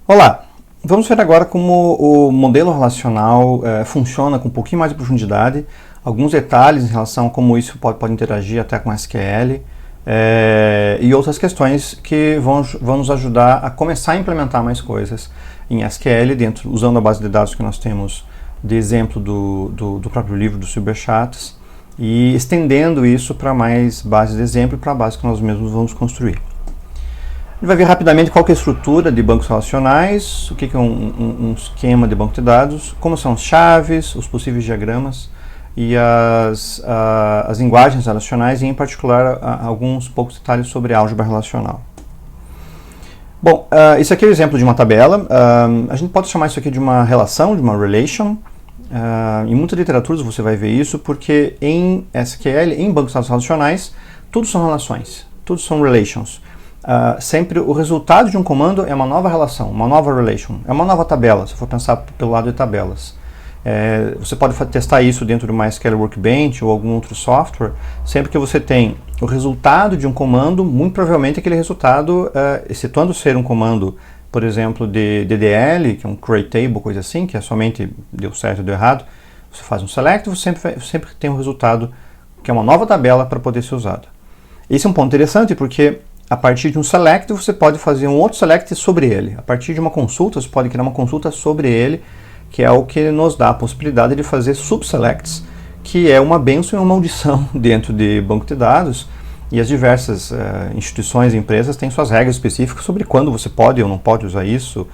Olá, vamos ver agora como o modelo relacional funciona com um pouquinho mais de profundidade, alguns detalhes em relação a como isso pode interagir até com SQL e outras questões que vão nos ajudar a começar a implementar mais coisas em SQL usando a base de dados que nós temos de exemplo do próprio livro do Silberschatz e estendendo isso para mais bases de exemplo e para a base que nós mesmos vamos construir. A gente vai ver rapidamente qual que é a estrutura de bancos relacionais, o que é um esquema de banco de dados, como são as chaves, os possíveis diagramas e as linguagens relacionais e, em particular, alguns poucos detalhes sobre álgebra relacional. Bom, isso aqui é o exemplo de uma tabela. A gente pode chamar isso aqui de uma relação, de uma relation. Em muitas literaturas você vai ver isso, porque em SQL, em bancos de dados relacionais, tudo são relações, tudo são relations. Sempre o resultado de um comando é uma nova relação, uma nova relation, é uma nova tabela, se for pensar pelo lado de tabelas. Você pode testar isso dentro do MySQL Workbench ou algum outro software. Sempre que você tem o resultado de um comando, muito provavelmente aquele resultado, excetuando ser um comando, por exemplo, de DDL, que é um create table, coisa assim, que é somente deu certo ou deu errado, você faz um select, você sempre tem um resultado que é uma nova tabela para poder ser usado. Esse é um ponto interessante porque a partir de um select você pode fazer um outro select sobre ele. A partir de uma consulta você pode criar uma consulta sobre ele, que é o que nos dá a possibilidade de fazer subselects, que é uma bênção e uma maldição dentro de banco de dados. E as diversas instituições e empresas têm suas regras específicas sobre quando você pode ou não pode usar isso,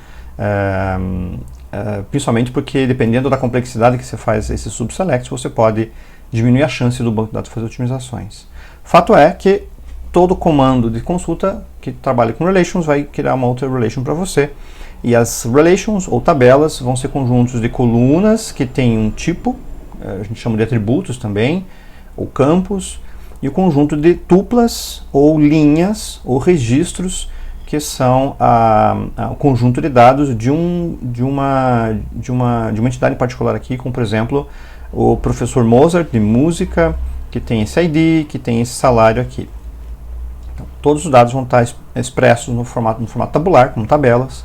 principalmente porque dependendo da complexidade que você faz esses subselects, você pode diminuir a chance do banco de dados fazer otimizações. Fato é que todo comando de consulta que trabalha com relations vai criar uma outra relation para você. E as relations ou tabelas vão ser conjuntos de colunas que têm um tipo, a gente chama de atributos também, ou campos, e o conjunto de tuplas ou linhas ou registros que são o conjunto de dados de uma entidade em particular aqui, como por exemplo o professor Mozart de música, que tem esse ID, que tem esse salário aqui. Todos os dados vão estar expressos no formato tabular, como tabelas,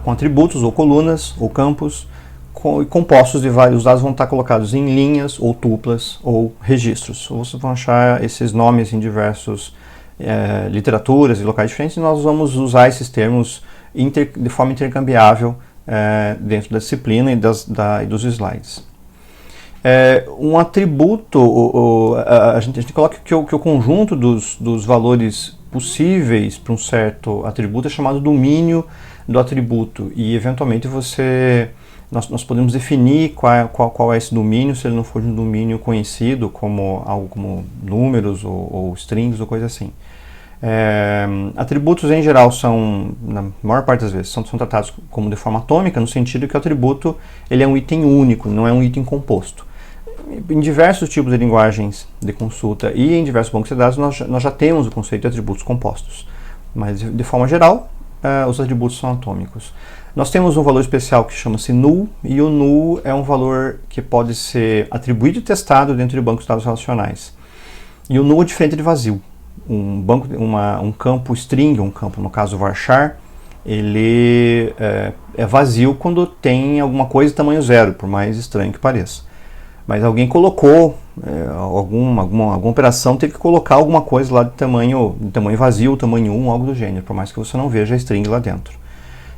com atributos ou colunas ou campos, compostos de vários dados vão estar colocados em linhas ou tuplas ou registros. Vocês vão achar esses nomes em diversas literaturas e locais diferentes e nós vamos usar esses termos de forma intercambiável dentro da disciplina e dos slides. Um atributo, a gente coloca que o conjunto dos valores possíveis para um certo atributo é chamado domínio do atributo e eventualmente nós podemos definir qual é esse domínio se ele não for de um domínio conhecido como algo como números ou strings ou coisa assim. Atributos em geral são, na maior parte das vezes, são tratados como de forma atômica, no sentido que o atributo ele é um item único, não é um item composto. Em diversos tipos de linguagens de consulta e em diversos bancos de dados nós já temos o conceito de atributos compostos, mas de forma geral os atributos são atômicos. Nós temos um valor especial que chama-se null, e o null é um valor que pode ser atribuído e testado dentro de bancos de dados relacionais. E o null é diferente de vazio. Um campo string, um campo no caso varchar, ele é vazio quando tem alguma coisa de tamanho zero, por mais estranho que pareça. Mas alguém colocou, alguma operação teve que colocar alguma coisa lá de tamanho vazio, tamanho 1, algo do gênero, por mais que você não veja a string lá dentro.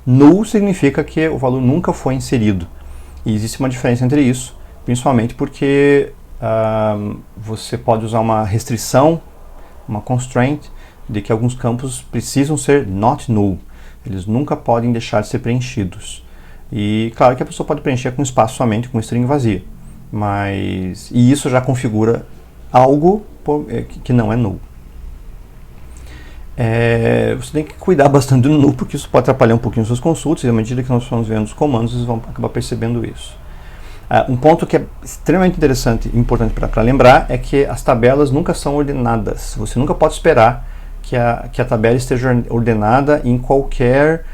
Null significa que o valor nunca foi inserido. E existe uma diferença entre isso, principalmente porque você pode usar uma restrição, uma constraint, de que alguns campos precisam ser not null. Eles nunca podem deixar de ser preenchidos. E claro que a pessoa pode preencher com espaço somente, com string vazia. E isso já configura algo que não é null. Você tem que cuidar bastante do null, porque isso pode atrapalhar um pouquinho suas consultas, e à medida que nós vamos vendo os comandos, vocês vão acabar percebendo isso. Um ponto que é extremamente interessante e importante para lembrar é que as tabelas nunca são ordenadas. Você nunca pode esperar que a tabela esteja ordenada em qualquer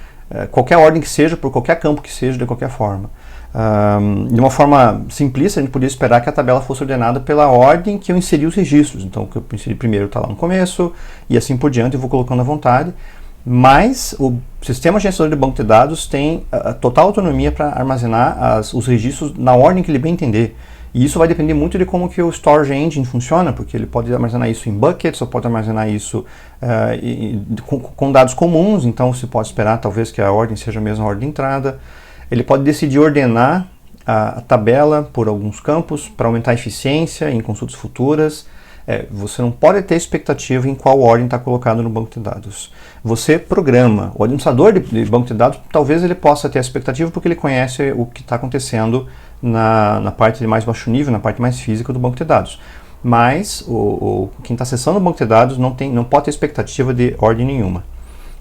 ordem que seja, por qualquer campo que seja, de qualquer forma. De uma forma simplista, a gente podia esperar que a tabela fosse ordenada pela ordem que eu inseri os registros. Então, o que eu inseri primeiro está lá no começo, e assim por diante, eu vou colocando à vontade. Mas o sistema gerenciador de banco de dados tem a total autonomia para armazenar os registros na ordem que ele bem entender. E isso vai depender muito de como que o Storage Engine funciona, porque ele pode armazenar isso em buckets, ou pode armazenar isso com dados comuns, então você pode esperar talvez que a ordem seja a mesma ordem de entrada. Ele pode decidir ordenar a tabela por alguns campos para aumentar a eficiência em consultas futuras. Você não pode ter expectativa em qual ordem está colocado no banco de dados. Você programa. O administrador de banco de dados, talvez ele possa ter a expectativa porque ele conhece o que está acontecendo na parte de mais baixo nível, na parte mais física do banco de dados. Mas quem está acessando o banco de dados não pode ter expectativa de ordem nenhuma.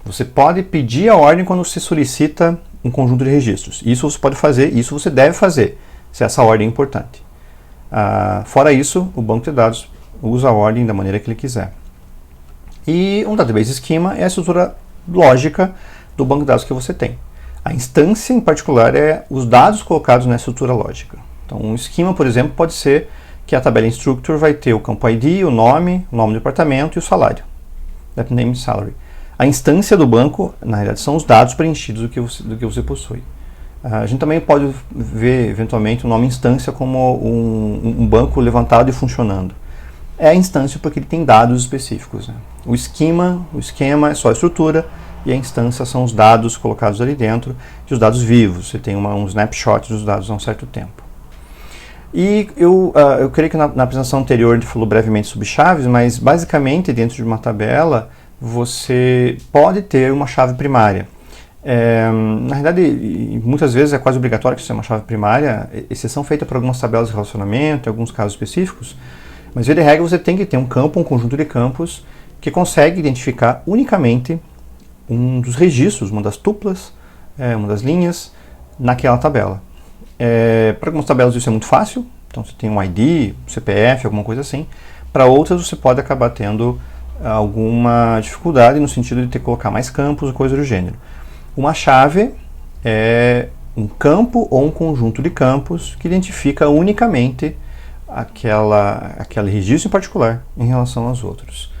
Você pode pedir a ordem quando você solicita um conjunto de registros. Isso você pode fazer, isso você deve fazer, se essa ordem é importante. Fora isso, o banco de dados usa a ordem da maneira que ele quiser. E um database schema é a estrutura lógica do banco de dados que você tem. A instância, em particular, é os dados colocados na estrutura lógica. Então, um schema, por exemplo, pode ser que a tabela instructor vai ter o campo ID, o nome do departamento e o salário. That name is salary. A instância do banco, na realidade, são os dados preenchidos do que você possui. A gente também pode ver, eventualmente, o nome instância como um banco levantado e funcionando. É a instância porque ele tem dados específicos, né? O esquema é só a estrutura e a instância são os dados colocados ali dentro e os dados vivos. Você tem um snapshot dos dados há um certo tempo. E eu creio que na apresentação anterior a gente falou brevemente sobre chaves, mas basicamente dentro de uma tabela você pode ter uma chave primária. Na realidade, muitas vezes é quase obrigatório que isso seja uma chave primária, exceção feita para algumas tabelas de relacionamento, em alguns casos específicos. Mas, via de regra, você tem que ter um campo, um conjunto de campos que consegue identificar unicamente um dos registros, uma das tuplas, uma das linhas, naquela tabela. Para algumas tabelas isso é muito fácil, então você tem um ID, um CPF, alguma coisa assim. Para outras você pode acabar tendo alguma dificuldade no sentido de ter que colocar mais campos ou coisa do gênero. Uma chave é um campo ou um conjunto de campos que identifica unicamente aquele registro em particular em relação aos outros.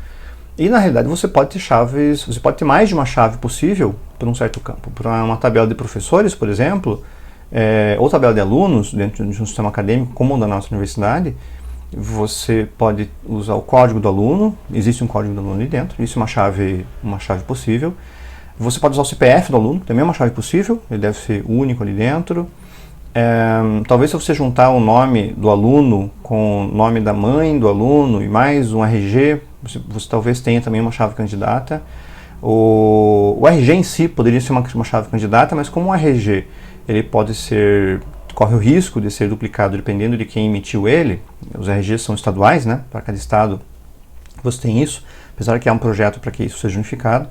E na realidade você pode ter chaves, você pode ter mais de uma chave possível para um certo campo. Para uma tabela de professores, por exemplo, ou tabela de alunos dentro de um sistema acadêmico como o da nossa universidade, você pode usar o código do aluno, existe um código do aluno ali dentro, isso é uma chave possível. Você pode usar o CPF do aluno, também é uma chave possível, ele deve ser único ali dentro. Talvez se você juntar o nome do aluno com o nome da mãe do aluno e mais um RG, você talvez tenha também uma chave candidata. O RG em si poderia ser uma chave candidata, mas como o RG ele corre o risco de ser duplicado dependendo de quem emitiu ele, os RGs são estaduais, né? Para cada estado você tem isso, apesar que há um projeto para que isso seja unificado.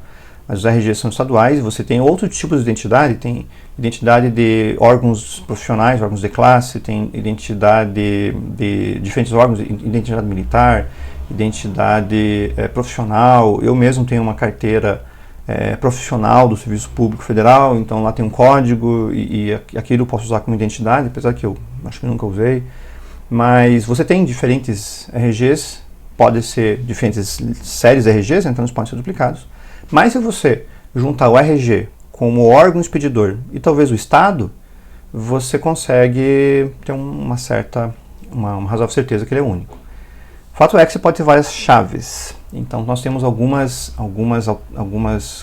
Mas os RGs são estaduais, você tem outros tipos de identidade, tem identidade de órgãos profissionais, órgãos de classe, tem identidade de diferentes órgãos, identidade militar, identidade profissional. Eu mesmo tenho uma carteira profissional do Serviço Público Federal, então lá tem um código e aquilo eu posso usar como identidade, apesar que eu acho que nunca usei. Mas você tem diferentes RGs, pode ser diferentes séries de RGs, então eles podem ser duplicados. Mas se você juntar o RG com o órgão expedidor e talvez o Estado, você consegue ter uma razoável certeza que ele é único. O fato é que você pode ter várias chaves. Então nós temos algumas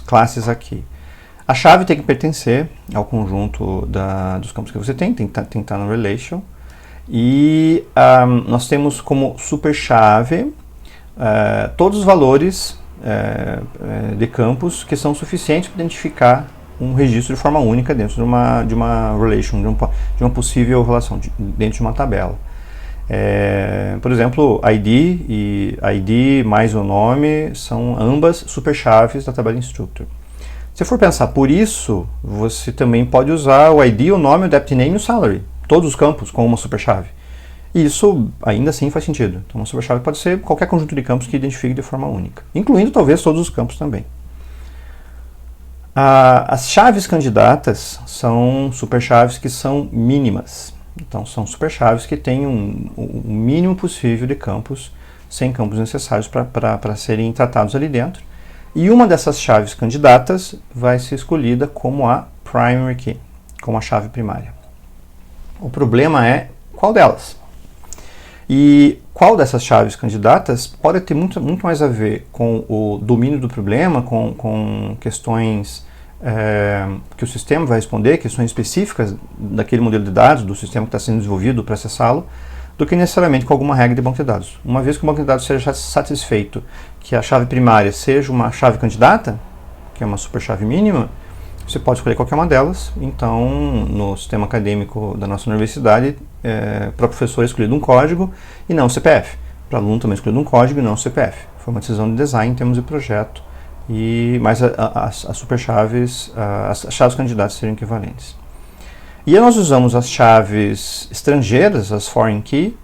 classes aqui. A chave tem que pertencer ao conjunto dos campos que você tem que estar no relation. E nós temos como superchave todos os valores de campos que são suficientes para identificar um registro de forma única dentro de uma relation, de uma possível relação dentro de uma tabela. Por exemplo, ID mais o nome são ambas superchaves da tabela instructor. Se for pensar por isso, você também pode usar o ID, o nome, o deputy name e o salary, todos os campos com uma superchave. E isso ainda assim faz sentido. Então uma superchave pode ser qualquer conjunto de campos que identifique de forma única, incluindo talvez todos os campos também. As chaves candidatas são superchaves que são mínimas. Então são superchaves que têm um mínimo possível de campos, sem campos necessários para serem tratados ali dentro. E uma dessas chaves candidatas vai ser escolhida como a primary key, como a chave primária. O problema é qual delas. E qual dessas chaves candidatas pode ter muito mais a ver com o domínio do problema, com questões que o sistema vai responder, questões específicas daquele modelo de dados, do sistema que está sendo desenvolvido para acessá-lo, do que necessariamente com alguma regra de banco de dados. Uma vez que o banco de dados seja satisfeito que a chave primária seja uma chave candidata, que é uma super chave mínima, você pode escolher qualquer uma delas. Então, no sistema acadêmico da nossa universidade, para o professor é escolhido um código e não um CPF. Para o aluno também é escolhido um código e não um CPF. Foi uma decisão de design em termos de projeto, mas as super chaves, as chaves candidatas seriam equivalentes. E aí nós usamos as chaves estrangeiras, as foreign key,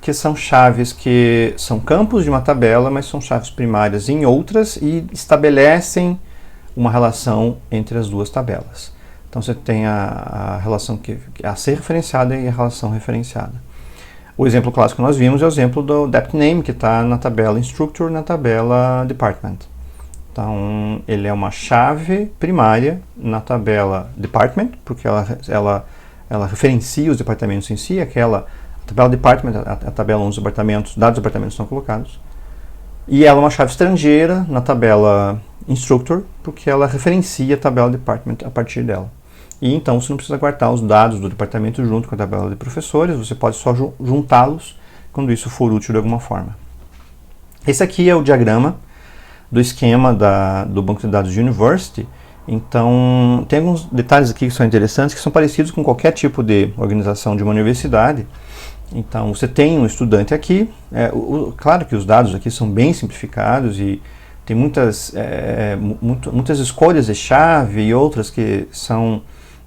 que são chaves que são campos de uma tabela, mas são chaves primárias em outras e estabelecem uma relação entre as duas tabelas. Então você tem a relação a ser referenciada e a relação referenciada. O exemplo clássico que nós vimos é o exemplo do depth name, que está na tabela instructor, na tabela department. Então ele é uma chave primária na tabela department, porque ela referencia os departamentos em si. A tabela department, a tabela onde os dados dos departamentos estão colocados. E ela é uma chave estrangeira na tabela instructor, porque ela referencia a tabela department a partir dela. E então você não precisa guardar os dados do departamento junto com a tabela de professores, você pode só juntá-los quando isso for útil de alguma forma. Esse aqui é o diagrama do esquema do banco de dados de University. Então tem alguns detalhes aqui que são interessantes, que são parecidos com qualquer tipo de organização de uma universidade. Então você tem um estudante aqui, claro que os dados aqui são bem simplificados e tem muitas escolhas de chave e outras que são,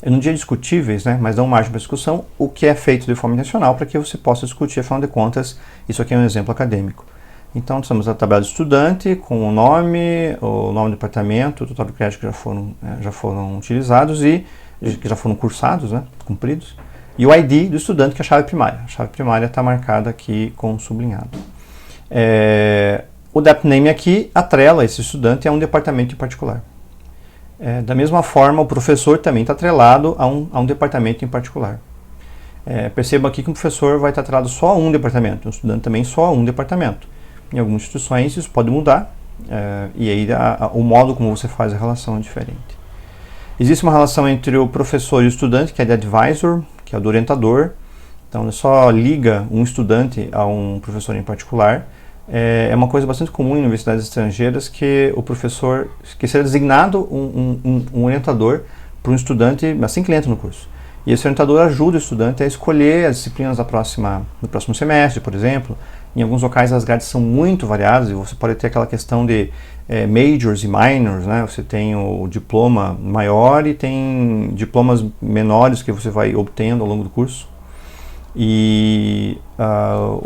não diria discutíveis, né, mas dão margem para discussão, o que é feito de forma intencional para que você possa discutir. Afinal de contas, isso aqui é um exemplo acadêmico. Então temos a tabela de estudante com o nome do departamento, o total de créditos que já foram utilizados e que já foram cursados, né, cumpridos. E o ID do estudante, que é a chave primária. A chave primária está marcada aqui com sublinhado. O depth name aqui atrela esse estudante a um departamento em particular. Da mesma forma, o professor também está atrelado a um departamento em particular. Perceba aqui que o professor vai estar atrelado só a um departamento, o estudante também só a um departamento. Em algumas instituições isso pode mudar, e aí o modo como você faz a relação é diferente. Existe uma relação entre o professor e o estudante, que é de advisor, que é o do orientador. Então ele só liga um estudante a um professor em particular. É uma coisa bastante comum em universidades estrangeiras que o professor, que seja designado um orientador para um estudante assim que ele entra no curso. E esse orientador ajuda o estudante a escolher as disciplinas do próximo semestre, por exemplo. Em alguns locais as grades são muito variadas e você pode ter aquela questão de majors e minors, né? Você tem o diploma maior e tem diplomas menores que você vai obtendo ao longo do curso. E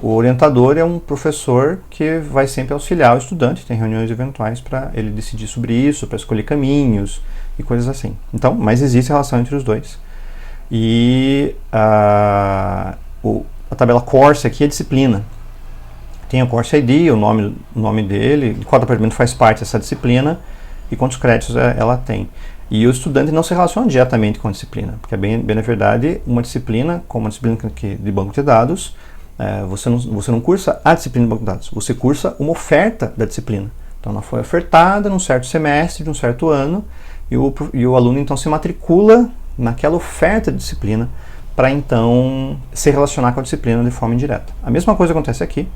o orientador é um professor que vai sempre auxiliar o estudante, tem reuniões eventuais para ele decidir sobre isso, para escolher caminhos e coisas assim. Então, mas existe relação entre os dois. E a tabela course aqui é disciplina. Tem o course ID, o nome dele, de qual departamento faz parte dessa disciplina e quantos créditos ela tem. E o estudante não se relaciona diretamente com a disciplina, porque bem na verdade, uma disciplina, como a disciplina de banco de dados, você não cursa a disciplina de banco de dados, você cursa uma oferta da disciplina. Então ela foi ofertada num certo semestre, de um certo ano, e o aluno então se matricula naquela oferta de disciplina para então se relacionar com a disciplina de forma indireta. A mesma coisa acontece aqui.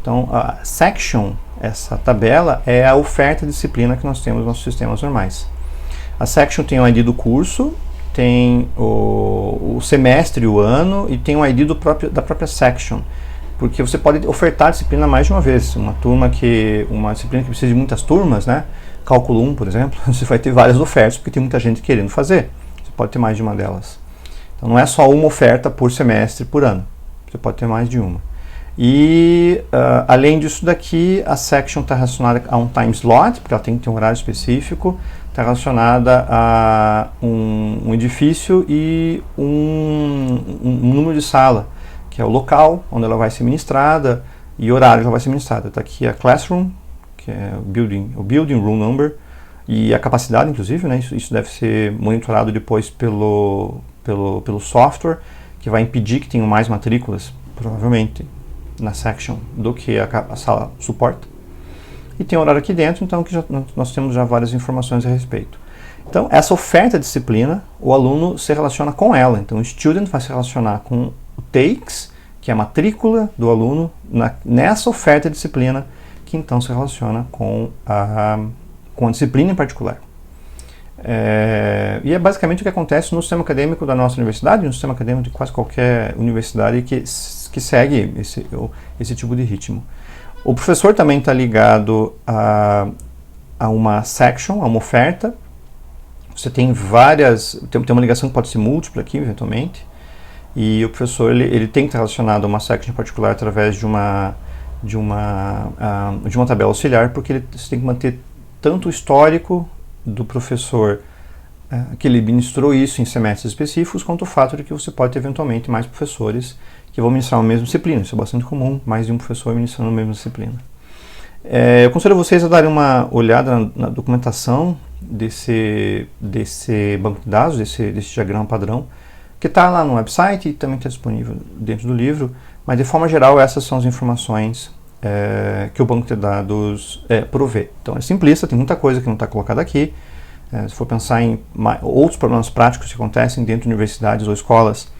Então a section, essa tabela, é a oferta de disciplina que nós temos nos nossos sistemas normais. A section tem o ID do curso, tem o semestre, o ano, e tem o ID da própria section, porque você pode ofertar a disciplina mais de uma vez. Uma disciplina que precisa de muitas turmas, né? Cálculo 1, por exemplo, você vai ter várias ofertas, porque tem muita gente querendo fazer. Você pode ter mais de uma delas. Então não é só uma oferta por semestre, por ano. Você pode ter mais de uma. E além disso daqui, a section está relacionada a um time slot, porque ela tem que ter um horário específico, está relacionada a um edifício e um número de sala, que é o local onde ela vai ser ministrada e o horário que ela vai ser ministrada. Está aqui a classroom, que é o building room number, e a capacidade, inclusive, né? Isso deve ser monitorado depois pelo software, que vai impedir que tenham mais matrículas, provavelmente, na section do que a sala suporta. E tem horário aqui dentro, então que nós temos já várias informações a respeito. Então, essa oferta de disciplina, o aluno se relaciona com ela. Então, o student vai se relacionar com o takes, que é a matrícula do aluno, nessa oferta de disciplina, que então se relaciona com a disciplina em particular. E é basicamente o que acontece no sistema acadêmico da nossa universidade, no sistema acadêmico de quase qualquer universidade que segue esse tipo de ritmo. O professor também está ligado a uma section, a uma oferta. Você tem tem uma ligação que pode ser múltipla aqui, eventualmente, e o professor ele tem que estar relacionado a uma section em particular através de uma tabela auxiliar, porque você tem que manter tanto o histórico do professor que ele ministrou isso em semestres específicos, quanto o fato de que você pode ter eventualmente mais professores que vão ministrar a mesma disciplina. Isso é bastante comum, mais de um professor ministrando a mesma disciplina. Eu aconselho vocês a darem uma olhada na documentação desse banco de dados, desse diagrama padrão, que está lá no website e também está disponível dentro do livro, mas de forma geral essas são as informações que o banco de dados provê. Então é simplista, tem muita coisa que não está colocada aqui. Se for pensar em outros problemas práticos que acontecem dentro de universidades ou escolas,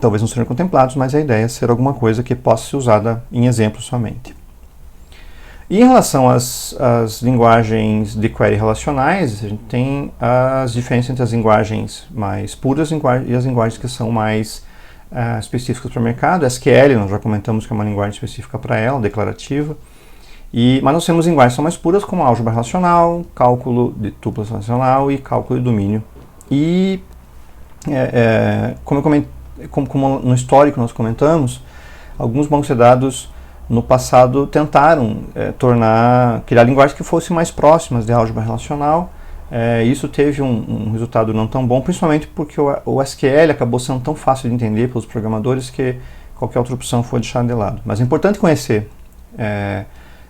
talvez não sejam contemplados, mas a ideia é ser alguma coisa que possa ser usada em exemplo somente. E em relação às linguagens de query relacionais, a gente tem as diferenças entre as linguagens mais puras e as linguagens que são mais específicas para o mercado. SQL, nós já comentamos que é uma linguagem específica para ela, declarativa. Mas nós temos linguagens que são mais puras, como álgebra relacional, cálculo de tuplas relacional e cálculo de domínio. E, como no histórico nós comentamos, alguns bancos de dados no passado tentaram criar linguagens que fossem mais próximas de álgebra relacional. Isso teve um resultado não tão bom, principalmente porque o SQL acabou sendo tão fácil de entender pelos programadores que qualquer outra opção foi deixada de lado. Mas é importante conhecer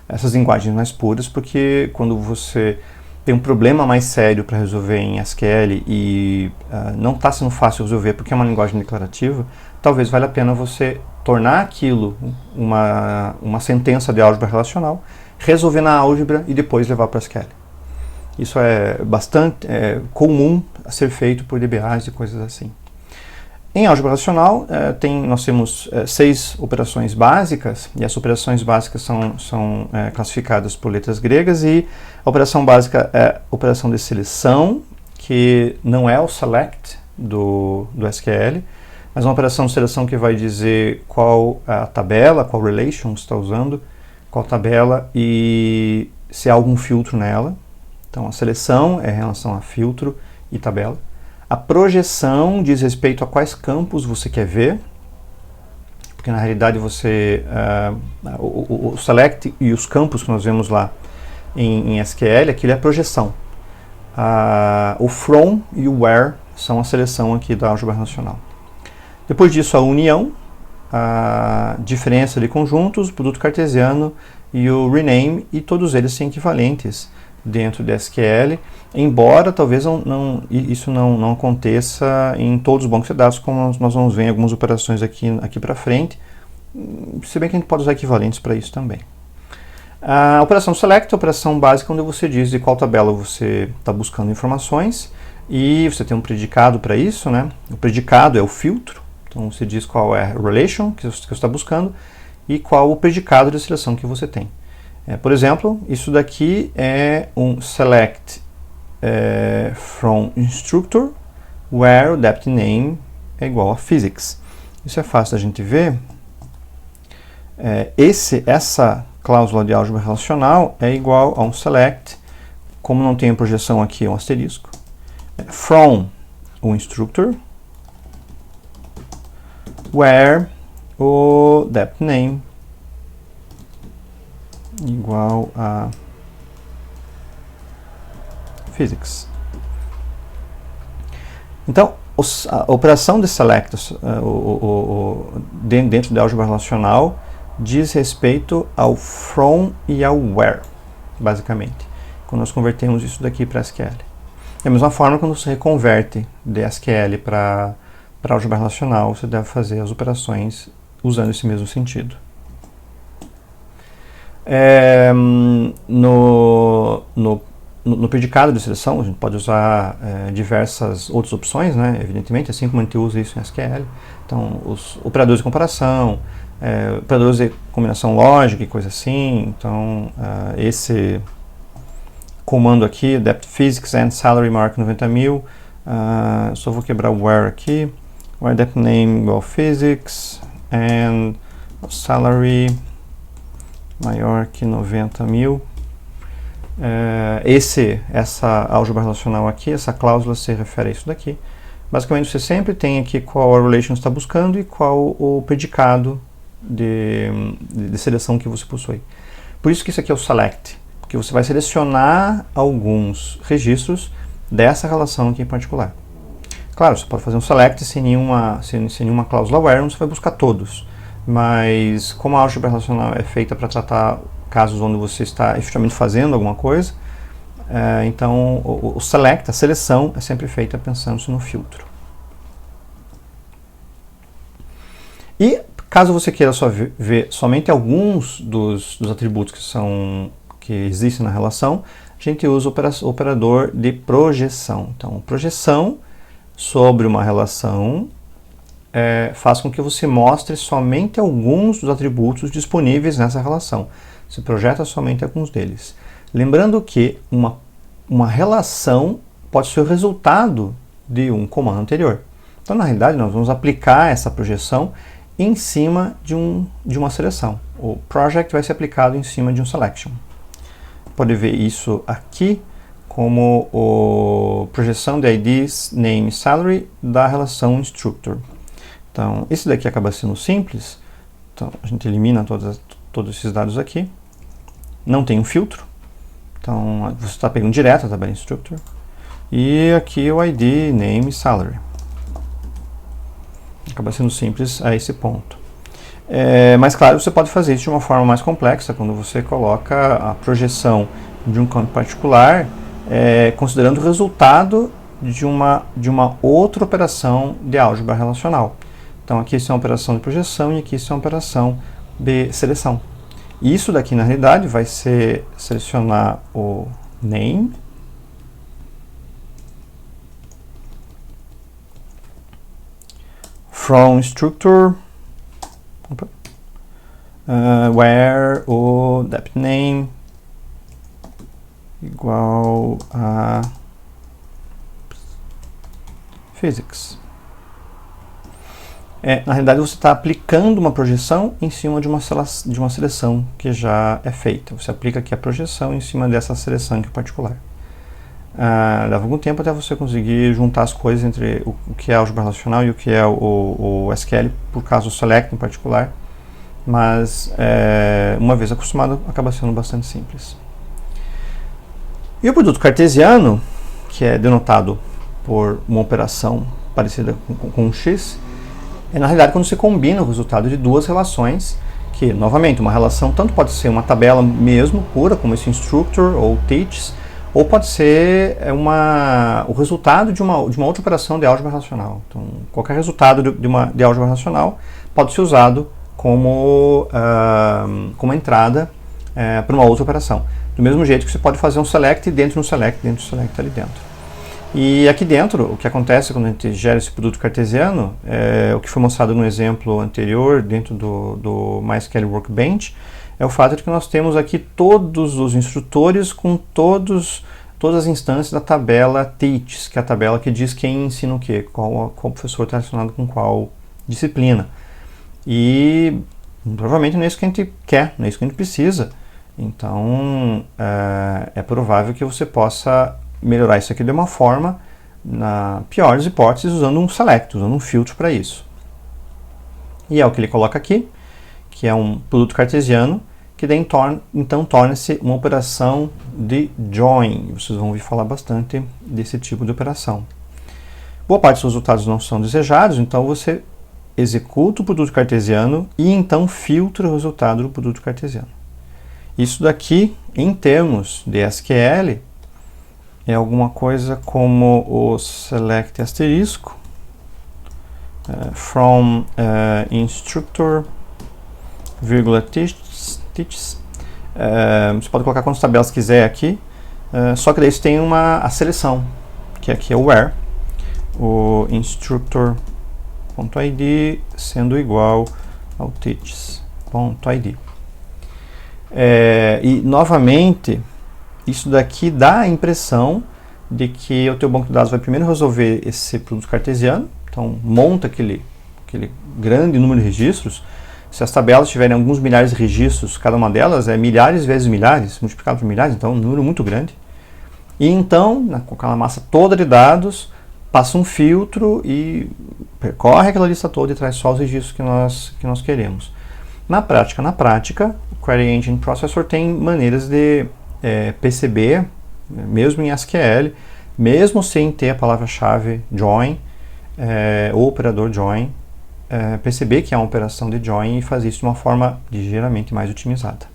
essas linguagens mais puras, porque quando você tem um problema mais sério para resolver em SQL e não está sendo fácil resolver porque é uma linguagem declarativa, talvez valha a pena você tornar aquilo uma sentença de álgebra relacional, resolver na álgebra e depois levar para SQL. Isso é bastante comum a ser feito por DBAs e coisas assim. Em álgebra relacional, nós temos 6 operações básicas, e as operações básicas são classificadas por letras gregas, e a operação básica é a operação de seleção, que não é o select do SQL, mas é uma operação de seleção que vai dizer qual a tabela, qual relation você está usando, qual tabela e se há algum filtro nela. Então a seleção é em relação a filtro e tabela. A projeção diz respeito a quais campos você quer ver, porque na realidade o select e os campos que nós vemos lá em SQL, aquilo é a projeção. O from e o where são a seleção aqui da álgebra relacional. Depois disso, a união, a diferença de conjuntos, o produto cartesiano e o rename, e todos eles são equivalentes dentro de SQL, embora talvez isso não aconteça em todos os bancos de dados, como nós vamos ver em algumas operações aqui para frente, se bem que a gente pode usar equivalentes para isso também. A operação select é a operação básica onde você diz de qual tabela você está buscando informações, e você tem um predicado para isso, né? O predicado é o filtro, então você diz qual é a relation que você está buscando e qual o predicado de seleção que você tem. Por exemplo, isso daqui é um select from instructor, where o depth name é igual a physics. Isso é fácil da gente ver. Essa cláusula de álgebra relacional é igual a um select, como não tem a projeção aqui, é um asterisco, from o instructor, where o depth name igual a physics. Então, a operação de select dentro da álgebra relacional diz respeito ao from e ao where. basicamente, quando nós convertemos isso daqui para SQL. Da mesma forma, quando você reconverte de SQL para álgebra relacional, você deve fazer as operações usando esse mesmo sentido. No predicado de seleção, a gente pode usar diversas outras opções, né? Evidentemente, assim como a gente usa isso em SQL. Então, os operadores de comparação, operadores de combinação lógica e coisa assim. Então, esse comando aqui, depth physics and salary maior que 90.000, só vou quebrar o where aqui, where depth name igual physics and salary maior que 90.000. Essa álgebra relacional aqui, essa cláusula se refere a isso daqui. Basicamente você sempre tem aqui qual a relation está buscando e qual o predicado de seleção que você possui. Por isso que isso aqui é o select, porque você vai selecionar alguns registros dessa relação aqui em particular. Claro, você pode fazer um select sem nenhuma cláusula where, você vai buscar todos. Mas como a álgebra relacional é feita para tratar casos onde você está efetivamente fazendo alguma coisa, então o select, a seleção, é sempre feita pensando-se no filtro. E caso você queira só ver somente alguns dos atributos que existem na relação, a gente usa o operador de projeção. Então, projeção sobre uma relação faz com que você mostre somente alguns dos atributos disponíveis nessa relação. Você projeta somente alguns deles. Lembrando que uma relação pode ser o resultado de um comando anterior. Então, na realidade, nós vamos aplicar essa projeção em cima de uma seleção. O project vai ser aplicado em cima de um selection. Pode ver isso aqui como projeção de IDs, name, salary da relação instructor. Então, esse daqui acaba sendo simples. Então, a gente elimina todos esses dados aqui. Não tem um filtro. Então, você está pegando direto a tabela instructor. E aqui o ID, name, salary. Acaba sendo simples a esse ponto. Mas, claro, você pode fazer isso de uma forma mais complexa, quando você coloca a projeção de um campo particular, considerando o resultado de uma outra operação de álgebra relacional. Então, aqui isso é uma operação de projeção e aqui isso é uma operação de seleção. E isso daqui, na realidade, vai ser selecionar o name, from structure, where o depth name igual a physics. Na realidade, você está aplicando uma projeção em cima de uma seleção que já é feita. Você aplica aqui a projeção em cima dessa seleção aqui particular. Leva algum tempo até você conseguir juntar as coisas entre o que é álgebra relacional e o que é o SQL, por causa do select em particular. Mas, uma vez acostumado, acaba sendo bastante simples. E o produto cartesiano, que é denotado por uma operação parecida com um X, na realidade quando você combina o resultado de duas relações, que, novamente, uma relação tanto pode ser uma tabela mesmo, pura, como esse instructor ou teaches, ou pode ser o resultado de uma outra operação de álgebra relacional. Então, qualquer resultado de álgebra relacional pode ser usado como entrada para uma outra operação. Do mesmo jeito que você pode fazer um select dentro do select ali dentro. E aqui dentro, o que acontece quando a gente gera esse produto cartesiano, o que foi mostrado no exemplo anterior, dentro do MySQL Workbench, é o fato de que nós temos aqui todos os instrutores com todas as instâncias da tabela teach, que é a tabela que diz quem ensina o quê, qual professor está relacionado com qual disciplina. E provavelmente não é isso que a gente quer, não é isso que a gente precisa. Então, é provável que você possa melhorar isso aqui de uma forma, na pior das hipóteses, usando um select, usando um filtro para isso. E é o que ele coloca aqui, que é um produto cartesiano, que daí, então torna-se uma operação de join. Vocês vão ouvir falar bastante desse tipo de operação. Boa parte dos resultados não são desejados, então você executa o produto cartesiano e então filtra o resultado do produto cartesiano. Isso daqui, em termos de SQL, é alguma coisa como o select asterisco from instructor, vírgula teaches. Você pode colocar quantas tabelas quiser aqui, só que daí você tem a seleção, que aqui é o where, o instructor.id sendo igual ao teaches.id. E novamente, isso daqui dá a impressão de que o teu banco de dados vai primeiro resolver esse produto cartesiano, então monta aquele grande número de registros. Se as tabelas tiverem alguns milhares de registros, cada uma delas é milhares vezes milhares, multiplicado por milhares, então é um número muito grande. E então, com aquela massa toda de dados, passa um filtro e percorre aquela lista toda e traz só os registros que nós queremos. Na prática, o Query Engine Processor tem maneiras de perceber, mesmo em SQL, mesmo sem ter a palavra-chave join, ou operador join, perceber que é uma operação de join e fazer isso de uma forma ligeiramente mais otimizada.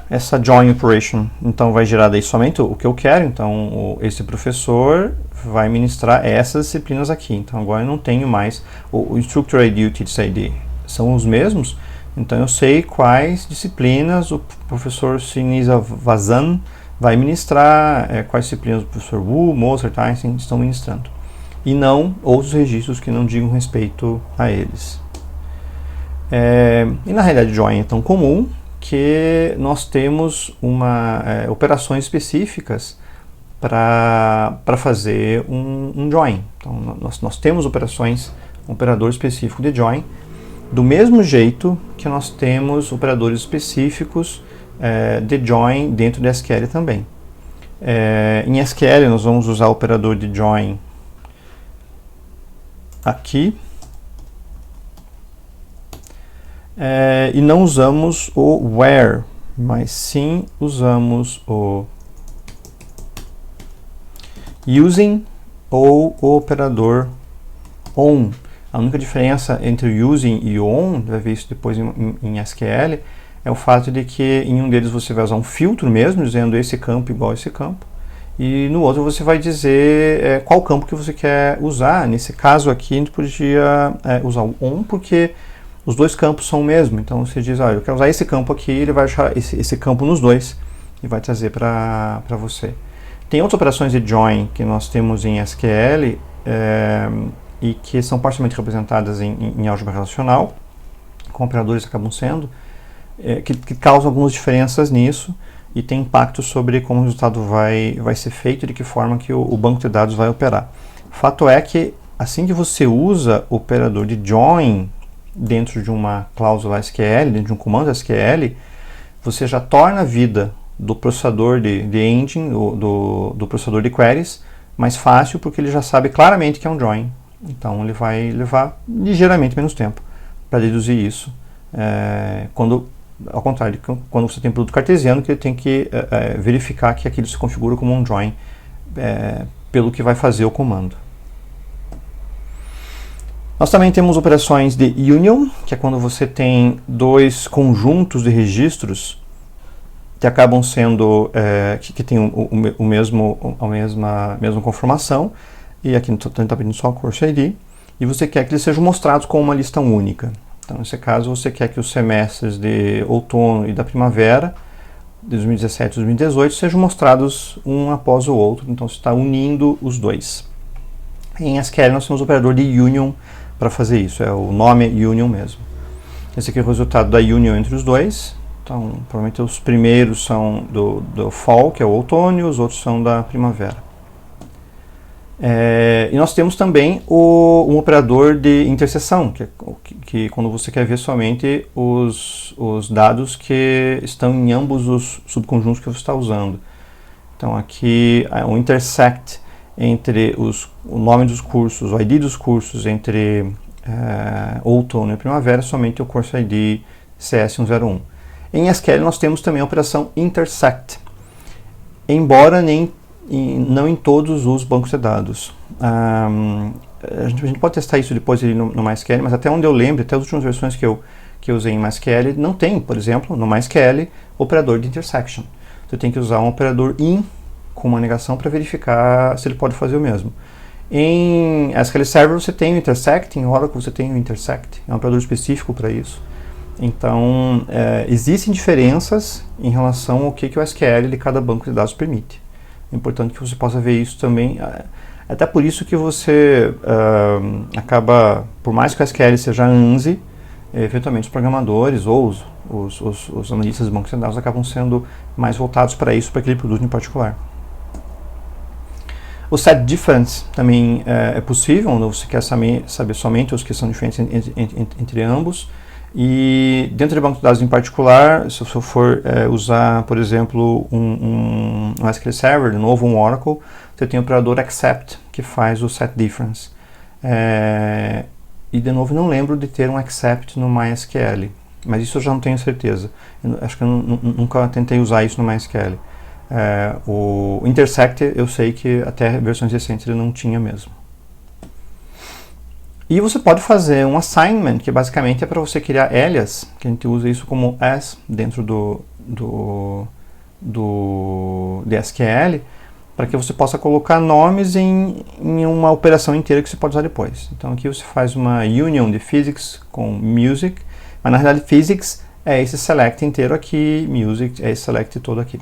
Essa join operation então vai gerar daí somente o que eu quero, então esse professor vai ministrar essas disciplinas aqui, então agora eu não tenho mais o instructor ID e o teacher ID são os mesmos, então eu sei quais disciplinas o professor Sinisa Vazan vai ministrar, quais disciplinas o professor Wu, Mozart, Einstein estão ministrando, e não outros registros que não digam respeito a eles. E na realidade join é tão comum que nós temos operações específicas para fazer um join. Então, nós temos um operador específico de join, do mesmo jeito que nós temos operadores específicos de join dentro de SQL também. Em SQL nós vamos usar o operador de join aqui, e não usamos o where, mas sim usamos o using ou o operador on. A única diferença entre o using e o on, vai ver isso depois em SQL, é o fato de que em um deles você vai usar um filtro mesmo, dizendo esse campo igual a esse campo, e no outro você vai dizer qual campo que você quer usar. Nesse caso aqui a gente podia usar o on, porque os dois campos são o mesmo, então você diz, eu quero usar esse campo aqui, ele vai achar esse campo nos dois e vai trazer para você. Tem outras operações de join que nós temos em SQL e que são parcialmente representadas em álgebra relacional, com operadores que acabam sendo, que causam algumas diferenças nisso e tem impacto sobre como o resultado vai ser feito e de que forma que o banco de dados vai operar. Fato é que assim que você usa o operador de join dentro de uma cláusula SQL, dentro de um comando SQL, você já torna a vida do processador de engine, do processador de queries, mais fácil, porque ele já sabe claramente que é um join. Então ele vai levar ligeiramente menos tempo para deduzir isso, ao contrário, quando você tem produto cartesiano, que ele tem que verificar que aquilo se configura como um join pelo que vai fazer o comando. Nós também temos operações de union, que é quando você tem dois conjuntos de registros que acabam sendo, que tem a mesma conformação, e aqui a gente está pedindo só o course ID, e você quer que eles sejam mostrados como uma lista única. Então, nesse caso, você quer que os semestres de outono e da primavera, de 2017 e 2018, sejam mostrados um após o outro, então você está unindo os dois. Em SQL nós temos o operador de union para fazer isso, o nome é union mesmo. Esse aqui é o resultado da union entre os dois, então provavelmente os primeiros são do fall, que é o outono, e os outros são da primavera. E nós temos também um operador de interseção, que quando você quer ver somente os dados que estão em ambos os subconjuntos que você está usando. Então aqui o intersect entre o nome dos cursos, o ID dos cursos entre outono e primavera, somente o curso ID CS101. Em SQL nós temos também a operação intersect, embora não em todos os bancos de dados. A gente pode testar isso depois ali no MySQL, mas até onde eu lembro, até as últimas versões que que eu usei em MySQL não tem, por exemplo, no MySQL, operador de intersection. Você tem que usar um operador in com uma negação para verificar se ele pode fazer o mesmo. Em SQL Server você tem o intersect, em Oracle você tem o intersect, é um operador específico para isso. Então, existem diferenças em relação ao que o SQL de cada banco de dados permite. É importante que você possa ver isso também. Até por isso que você acaba, por mais que o SQL seja ANSI, eventualmente os programadores ou os analistas de bancos de dados acabam sendo mais voltados para isso, para aquele produto em particular. O set difference também é possível, onde você quer saber somente os que são diferentes entre ambos. E dentro de banco de dados em particular, se eu for usar, por exemplo, um SQL Server, de novo um Oracle, você tem o operador except, que faz o set difference. E de novo, não lembro de ter um except no MySQL, mas isso eu já não tenho certeza. Acho que eu nunca tentei usar isso no MySQL. O intersect eu sei que até versões recentes ele não tinha mesmo. E você pode fazer um assignment, que basicamente é para você criar alias, que a gente usa isso como as dentro do SQL, para que você possa colocar nomes em uma operação inteira que você pode usar depois. Então aqui você faz uma union de physics com music, mas na realidade physics é esse select inteiro aqui, music é esse select todo aqui.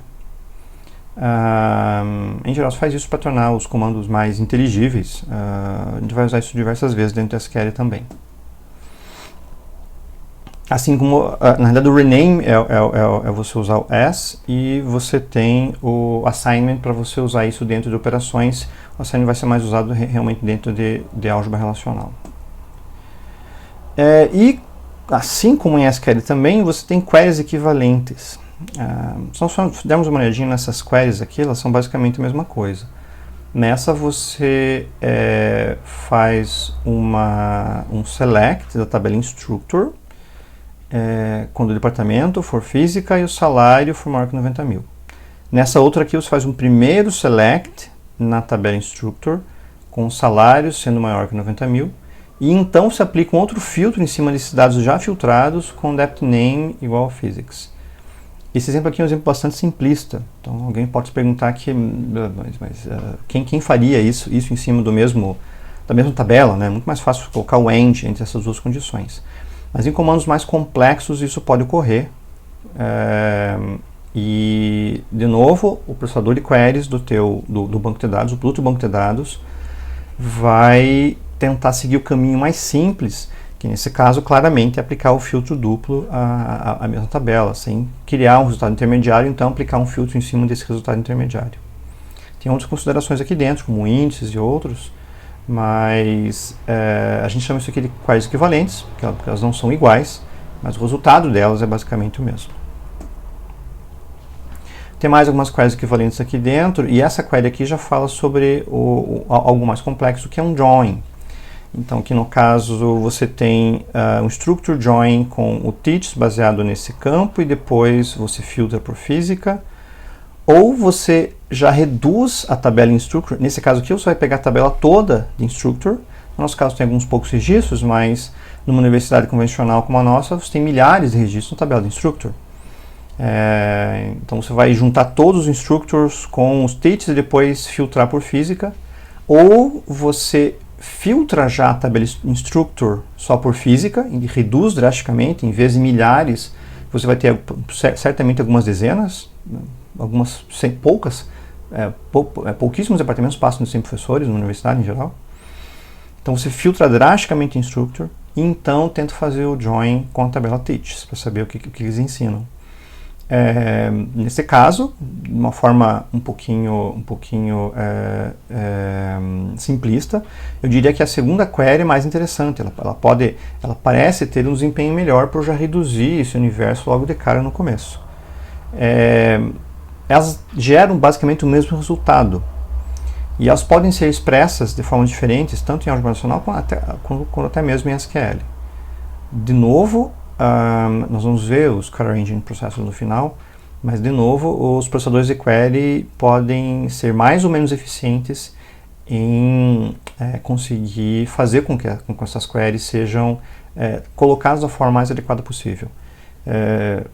Em geral, você faz isso para tornar os comandos mais inteligíveis. A gente vai usar isso diversas vezes dentro do SQL também. Assim como, na realidade, o rename é você usar o as, e você tem o assignment para você usar isso dentro de operações. O assignment vai ser mais usado realmente dentro de álgebra relacional. E assim como em SQL também, você tem queries equivalentes. Se nós dermos uma olhadinha nessas queries aqui, elas são basicamente a mesma coisa. Nessa você faz um select da tabela instructor, quando o departamento for física e o salário for maior que 90 mil. Nessa outra aqui você faz um primeiro select na tabela instructor, com o salário sendo maior que 90 mil, e então se aplica um outro filtro em cima desses dados já filtrados com depth name igual a physics. Esse exemplo aqui é um exemplo bastante simplista, então alguém pode se perguntar quem faria isso em cima da mesma tabela, né? É muito mais fácil colocar o AND entre essas duas condições. Mas em comandos mais complexos isso pode ocorrer, e de novo o processador de queries do banco de dados, o produto do banco de dados, vai tentar seguir o caminho mais simples, que nesse caso claramente é aplicar o filtro duplo à mesma tabela, sem criar um resultado intermediário, então aplicar um filtro em cima desse resultado intermediário. Tem outras considerações aqui dentro, como índices e outros, mas a gente chama isso aqui de queries equivalentes, porque elas não são iguais, mas o resultado delas é basicamente o mesmo. Tem mais algumas queries equivalentes aqui dentro, e essa query aqui já fala sobre algo mais complexo, que é um join. Então aqui no caso você tem um structure join com o teach baseado nesse campo, e depois você filtra por física, ou você já reduz a tabela instructor. Nesse caso aqui você vai pegar a tabela toda de instructor. No nosso caso tem alguns poucos registros, mas numa universidade convencional como a nossa você tem milhares de registros na tabela de instructor. Então você vai juntar todos os instructors com os teachs e depois filtrar por física, ou você filtra já a tabela instructor só por física e reduz drasticamente. Em vez de milhares, você vai ter certamente algumas dezenas, algumas poucas, pouquíssimos departamentos passam de 100 professores na universidade em geral. Então você filtra drasticamente o instructor e então tenta fazer o join com a tabela teach para saber o que eles ensinam. Nesse caso, de uma forma um pouquinho simplista, eu diria que a segunda query é mais interessante. Ela parece ter um desempenho melhor por já reduzir esse universo logo de cara no começo. Elas geram basicamente o mesmo resultado, e elas podem ser expressas de formas diferentes, tanto em álgebra relacional quanto até mesmo em SQL. De novo, nós vamos ver os color engine processos no final, mas de novo os processadores de query podem ser mais ou menos eficientes em conseguir fazer com que essas queries sejam colocados da forma mais adequada possível.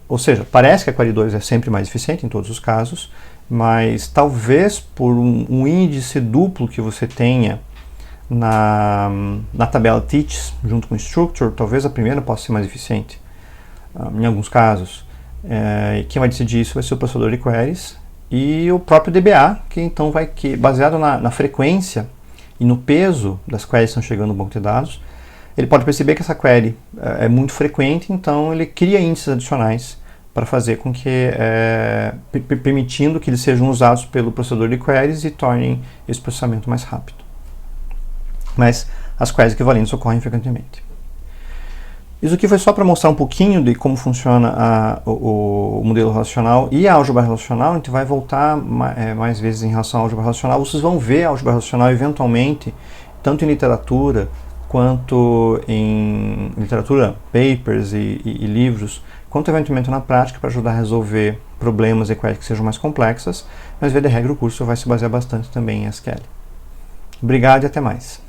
Ou seja, parece que a query 2 é sempre mais eficiente em todos os casos, mas talvez por um índice duplo que você tenha na tabela teach junto com structure, talvez a primeira possa ser mais eficiente em alguns casos. Quem vai decidir isso vai ser o processador de queries e o próprio DBA, que então baseado na frequência e no peso das queries que estão chegando no banco de dados, ele pode perceber que essa query é muito frequente, então ele cria índices adicionais para fazer com que, permitindo que eles sejam usados pelo processador de queries e tornem esse processamento mais rápido. Mas as queries equivalentes ocorrem frequentemente. Isso aqui foi só para mostrar um pouquinho de como funciona o modelo relacional e a álgebra relacional. A gente vai voltar mais vezes em relação à álgebra relacional. Vocês vão ver a álgebra relacional eventualmente, tanto em literatura quanto em literatura, papers e livros, quanto eventualmente na prática para ajudar a resolver problemas e queries que sejam mais complexas, mas via de regra o curso vai se basear bastante também em SQL. Obrigado e até mais.